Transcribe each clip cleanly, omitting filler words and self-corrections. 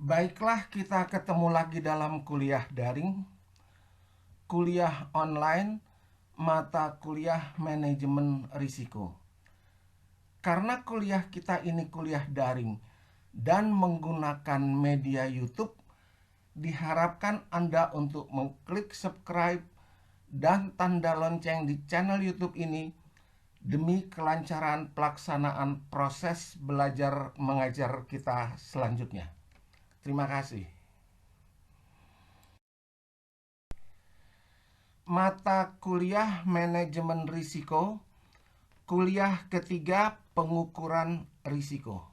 Baiklah, kita ketemu lagi dalam kuliah daring, kuliah online, mata kuliah manajemen risiko. Karena kuliah kita ini kuliah daring dan menggunakan media YouTube, diharapkan Anda untuk mengklik subscribe dan tanda lonceng di channel YouTube ini demi kelancaran pelaksanaan proses belajar mengajar kita selanjutnya. Terima kasih. Mata kuliah manajemen risiko, kuliah ketiga pengukuran risiko.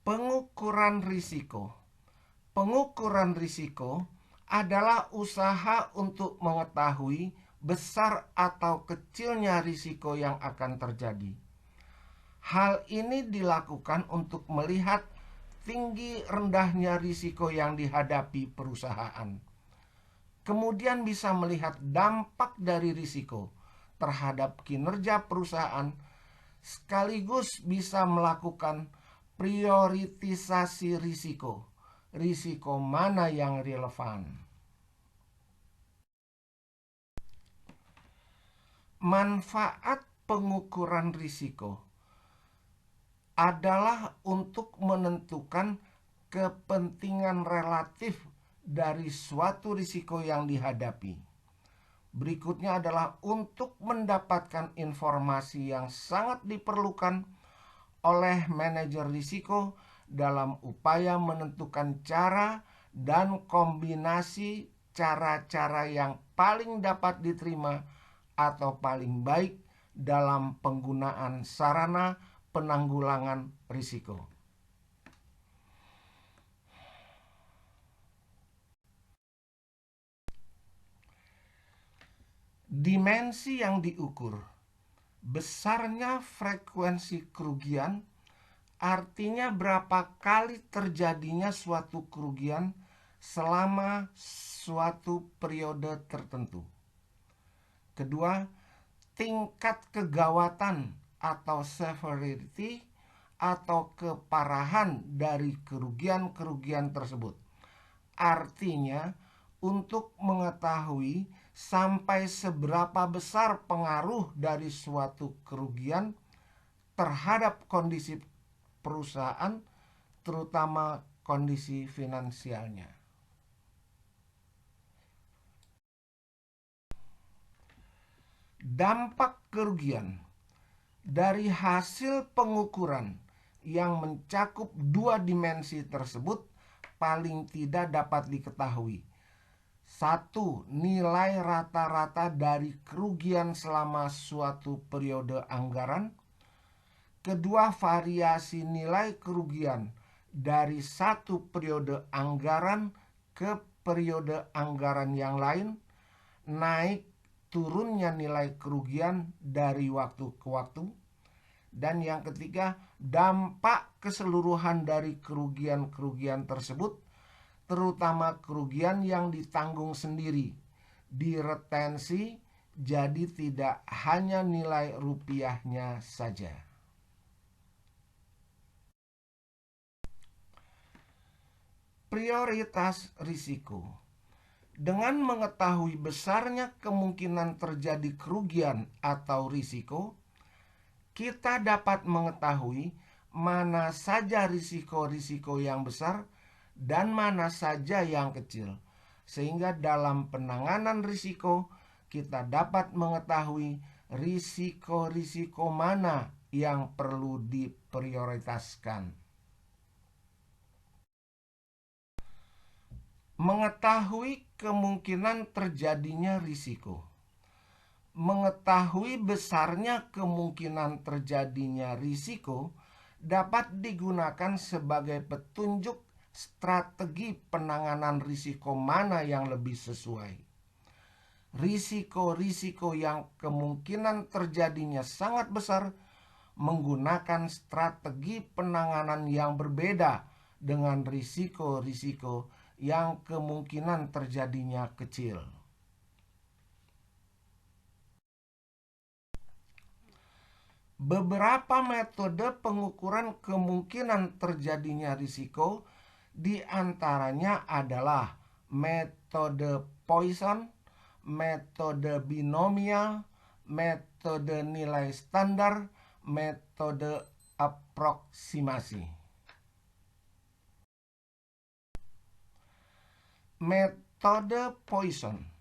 Pengukuran risiko. Pengukuran risiko adalah usaha untuk mengetahui besar atau kecilnya risiko yang akan terjadi. Hal ini dilakukan untuk melihat tinggi rendahnya risiko yang dihadapi perusahaan. Kemudian bisa melihat dampak dari risiko terhadap kinerja perusahaan, sekaligus bisa melakukan prioritisasi risiko. Risiko mana yang relevan? Manfaat pengukuran risiko adalah untuk menentukan kepentingan relatif dari suatu risiko yang dihadapi. Berikutnya adalah untuk mendapatkan informasi yang sangat diperlukan oleh manajer risiko dalam upaya menentukan cara dan kombinasi cara-cara yang paling dapat diterima atau paling baik dalam penggunaan sarana penanggulangan risiko. Dimensi yang diukur. Besarnya frekuensi kerugian artinya berapa kali terjadinya suatu kerugian selama suatu periode tertentu. Kedua, tingkat kegawatan atau severity atau keparahan dari kerugian-kerugian tersebut. Artinya, untuk mengetahui sampai seberapa besar pengaruh dari suatu kerugian terhadap kondisi perusahaan, terutama kondisi finansialnya. Dampak kerugian dari hasil pengukuran yang mencakup dua dimensi tersebut paling tidak dapat diketahui. Satu, nilai rata-rata dari kerugian selama suatu periode anggaran. Kedua, variasi nilai kerugian dari satu periode anggaran ke periode anggaran yang lain, naik turunnya nilai kerugian dari waktu ke waktu. Dan yang ketiga, dampak keseluruhan dari kerugian-kerugian tersebut, terutama kerugian yang ditanggung sendiri, diretensi, jadi tidak hanya nilai rupiahnya saja. Prioritas risiko. Dengan mengetahui besarnya kemungkinan terjadi kerugian atau risiko, kita dapat mengetahui mana saja risiko-risiko yang besar dan mana saja yang kecil. Sehingga dalam penanganan risiko, kita dapat mengetahui risiko-risiko mana yang perlu diprioritaskan. Mengetahui kemungkinan terjadinya risiko. Mengetahui besarnya kemungkinan terjadinya risiko dapat digunakan sebagai petunjuk strategi penanganan risiko mana yang lebih sesuai. Risiko-risiko yang kemungkinan terjadinya sangat besar menggunakan strategi penanganan yang berbeda dengan risiko-risiko yang kemungkinan terjadinya kecil. Beberapa metode pengukuran kemungkinan terjadinya risiko diantaranya adalah metode Poisson, metode binomial, metode nilai standar, metode aproksimasi. Metode Poisson.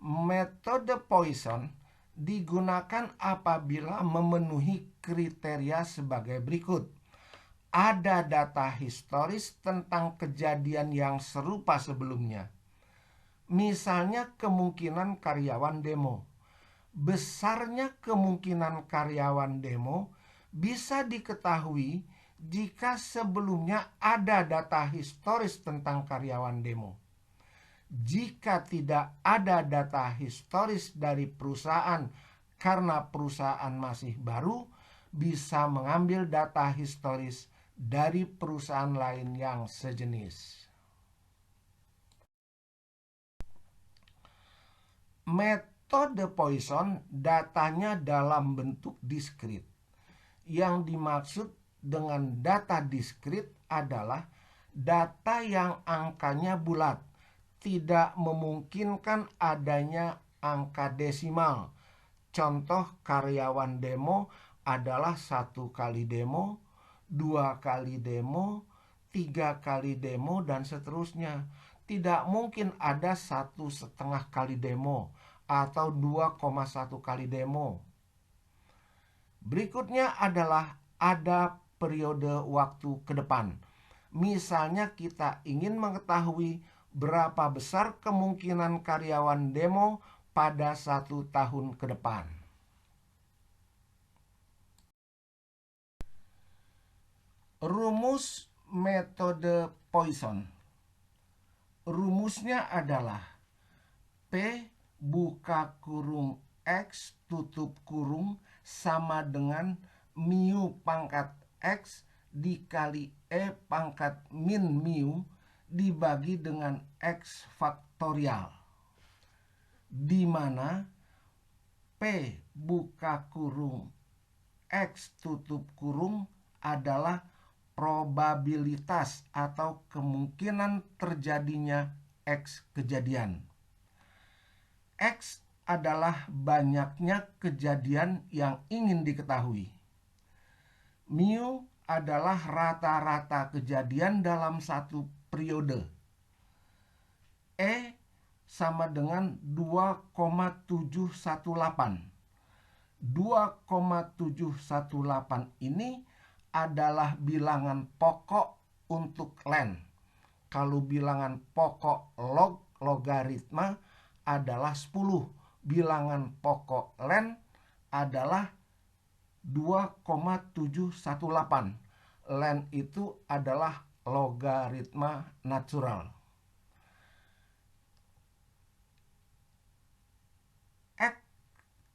Metode Poisson digunakan apabila memenuhi kriteria sebagai berikut. Ada data historis tentang kejadian yang serupa sebelumnya. Misalnya kemungkinan karyawan demo. Besarnya kemungkinan karyawan demo bisa diketahui jika sebelumnya ada data historis tentang karyawan demo. Jika tidak ada data historis dari perusahaan karena perusahaan masih baru, bisa mengambil data historis dari perusahaan lain yang sejenis. Metode Poisson datanya dalam bentuk diskrit. Yang dimaksud dengan data diskrit adalah data yang angkanya bulat, tidak memungkinkan adanya angka desimal. Contoh karyawan demo adalah 1 kali demo, 2 kali demo, 3 kali demo, dan seterusnya. Tidak mungkin ada 1,5 kali demo atau 2,1 kali demo. Berikutnya adalah ada periode waktu ke depan. Misalnya kita ingin mengetahui berapa besar kemungkinan karyawan demo pada 1 tahun ke depan. Rumus metode Poisson. Rumusnya adalah P buka kurung X tutup kurung sama dengan mu pangkat X dikali E pangkat min mu dibagi dengan X faktorial, di mana P buka kurung X tutup kurung adalah probabilitas atau kemungkinan terjadinya X kejadian. X adalah banyaknya kejadian yang ingin diketahui. Mu adalah rata-rata kejadian dalam satu periode. E sama dengan 2,718. 2,718 ini adalah bilangan pokok untuk len. Kalau bilangan pokok logaritma adalah 10. Bilangan pokok len adalah 2,718. Len itu adalah logaritma natural. X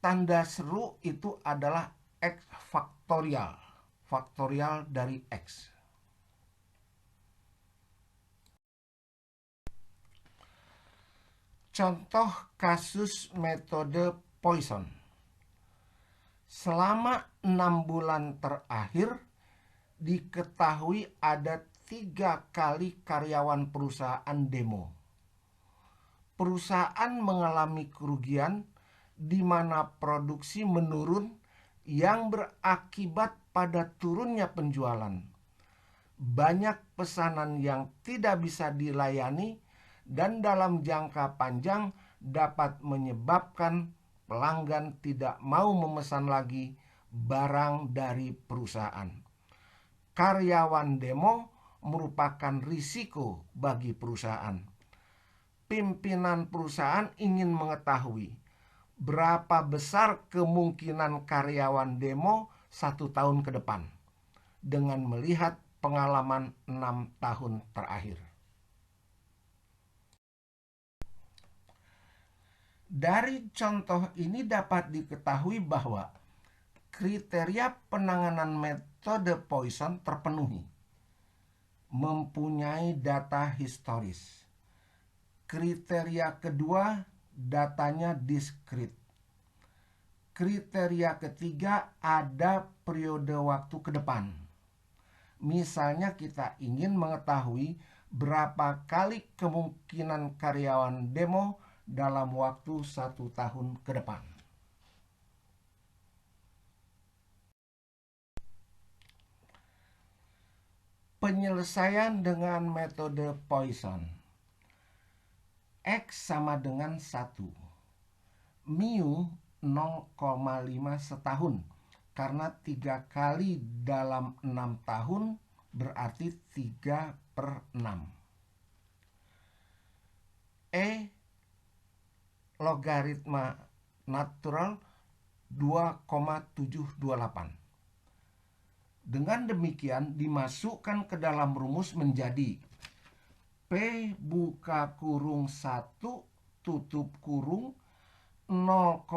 tanda seru itu adalah X faktorial. Faktorial dari X. Contoh kasus metode Poisson. Selama 6 bulan terakhir, diketahui ada 3 kali karyawan perusahaan demo. Perusahaan mengalami kerugian di mana produksi menurun yang berakibat pada turunnya penjualan. Banyak pesanan yang tidak bisa dilayani dan dalam jangka panjang dapat menyebabkan pelanggan tidak mau memesan lagi barang dari perusahaan. Karyawan demo merupakan risiko bagi perusahaan. Pimpinan perusahaan ingin mengetahui berapa besar kemungkinan karyawan demo 1 tahun ke depan dengan melihat pengalaman 6 tahun terakhir. Dari contoh ini dapat diketahui bahwa kriteria penanganan metode Poisson terpenuhi. Mempunyai data historis. Kriteria kedua, datanya diskrit. Kriteria ketiga, ada periode waktu ke depan. Misalnya kita ingin mengetahui berapa kali kemungkinan karyawan demo dalam waktu 1 tahun ke depan. Penyelesaian dengan metode Poisson. X sama dengan 1. Mu 0,5 setahun. Karena 3 kali dalam 6 tahun berarti 3/6. E logaritma natural 2,728. Dengan demikian dimasukkan ke dalam rumus menjadi P buka kurung 1 tutup kurung 0,5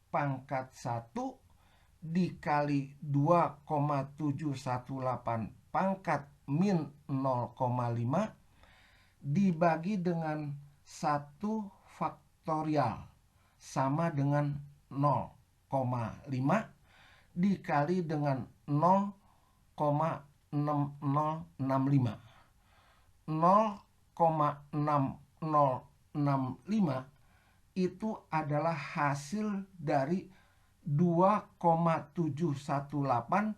pangkat 1 dikali 2,718 pangkat min 0,5 dibagi dengan 1 faktorial sama dengan 0,5 dikali dengan 0,6065. 0,6065 itu adalah hasil dari 2,718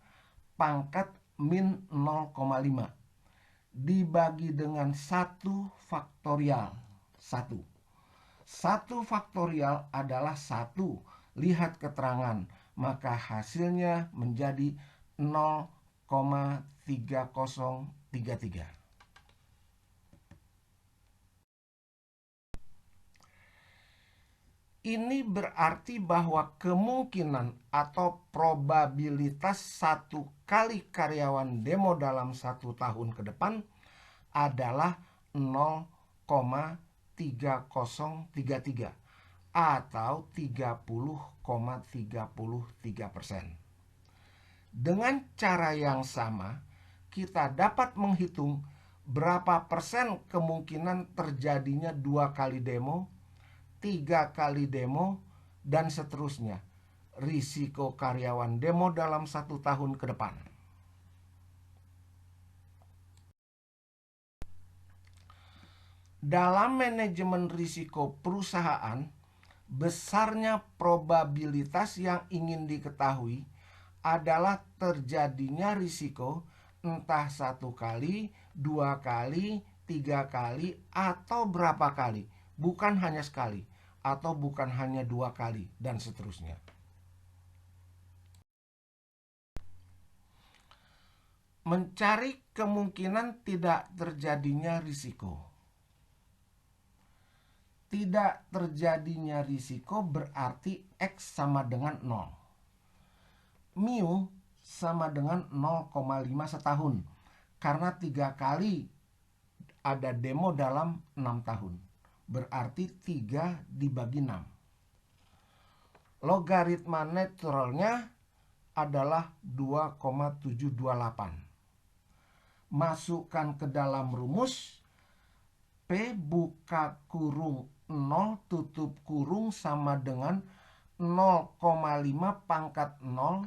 pangkat min 0,5 dibagi dengan 1 faktorial 1. 1 faktorial adalah 1. Lihat keterangan, maka hasilnya menjadi 0,3033. Ini berarti bahwa kemungkinan atau probabilitas 1 kali karyawan demo dalam 1 tahun ke depan adalah 0,3033 atau 30,33%. Dengan cara yang sama, kita dapat menghitung berapa persen kemungkinan terjadinya 2 kali demo, 3 kali demo, dan seterusnya. Risiko karyawan demo dalam 1 tahun ke depan. Dalam manajemen risiko perusahaan, besarnya probabilitas yang ingin diketahui adalah terjadinya risiko entah 1 kali, 2 kali, 3 kali, atau berapa kali. Bukan hanya sekali, atau bukan hanya 2 kali, dan seterusnya. Mencari kemungkinan tidak terjadinya risiko. Tidak terjadinya risiko berarti X sama dengan 0. Mu sama dengan 0,5 setahun. Karena 3 kali ada demo dalam 6 tahun. Berarti 3 dibagi 6. Logaritma naturalnya adalah 2,728. Masukkan ke dalam rumus P buka kurung 0 tutup kurung sama dengan 0,5 pangkat 0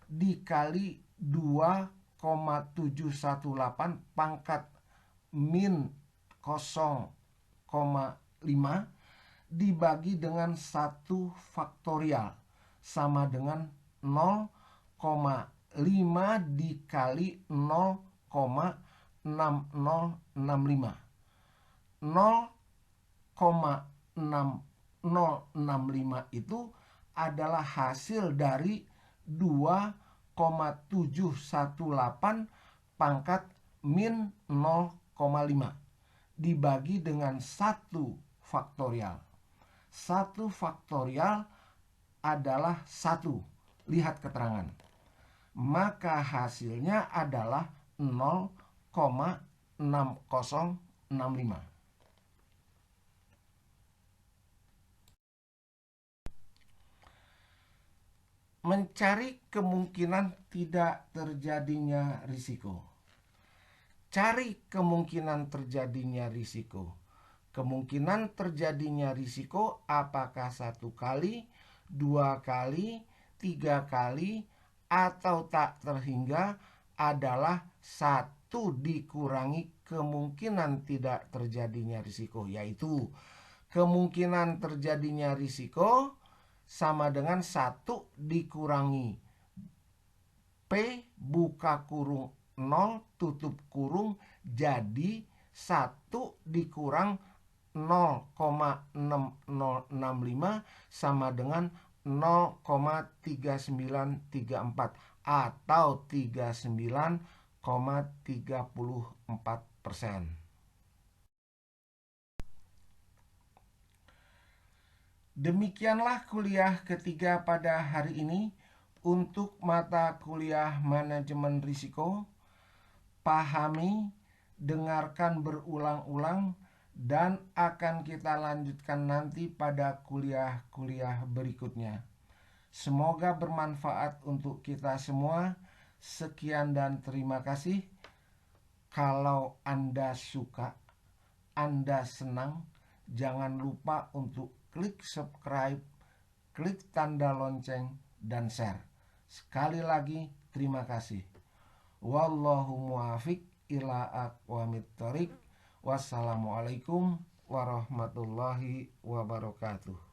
dikali 2,718 pangkat min 0,5 dibagi dengan 1 faktorial sama dengan 0,5 dikali 0,6065. 0,6065 itu adalah hasil dari 2,718 pangkat min 0,5 dibagi dengan 1 faktorial. 1 faktorial adalah 1. Lihat keterangan. Maka hasilnya adalah 0,6065. Mencari kemungkinan tidak terjadinya risiko. Cari kemungkinan terjadinya risiko. Kemungkinan terjadinya risiko apakah 1 kali, 2 kali, 3 kali, atau tak terhingga adalah 1 dikurangi kemungkinan tidak terjadinya risiko, yaitu kemungkinan terjadinya risiko sama dengan 1 dikurangi P buka kurung 0 tutup kurung, jadi 1 dikurang 0,6065 sama dengan 0,3934 atau 39,34%. Demikianlah kuliah ketiga pada hari ini untuk mata kuliah manajemen risiko. Pahami, dengarkan berulang-ulang, dan akan kita lanjutkan nanti pada kuliah-kuliah berikutnya. Semoga bermanfaat untuk kita semua. Sekian dan terima kasih. Kalau Anda suka, Anda senang, jangan lupa untuk klik subscribe, klik tanda lonceng, dan share. Sekali lagi, terima kasih. Wallahu muwafiq ila aqwamit thoriq. Wassalamualaikum warahmatullahi wabarakatuh.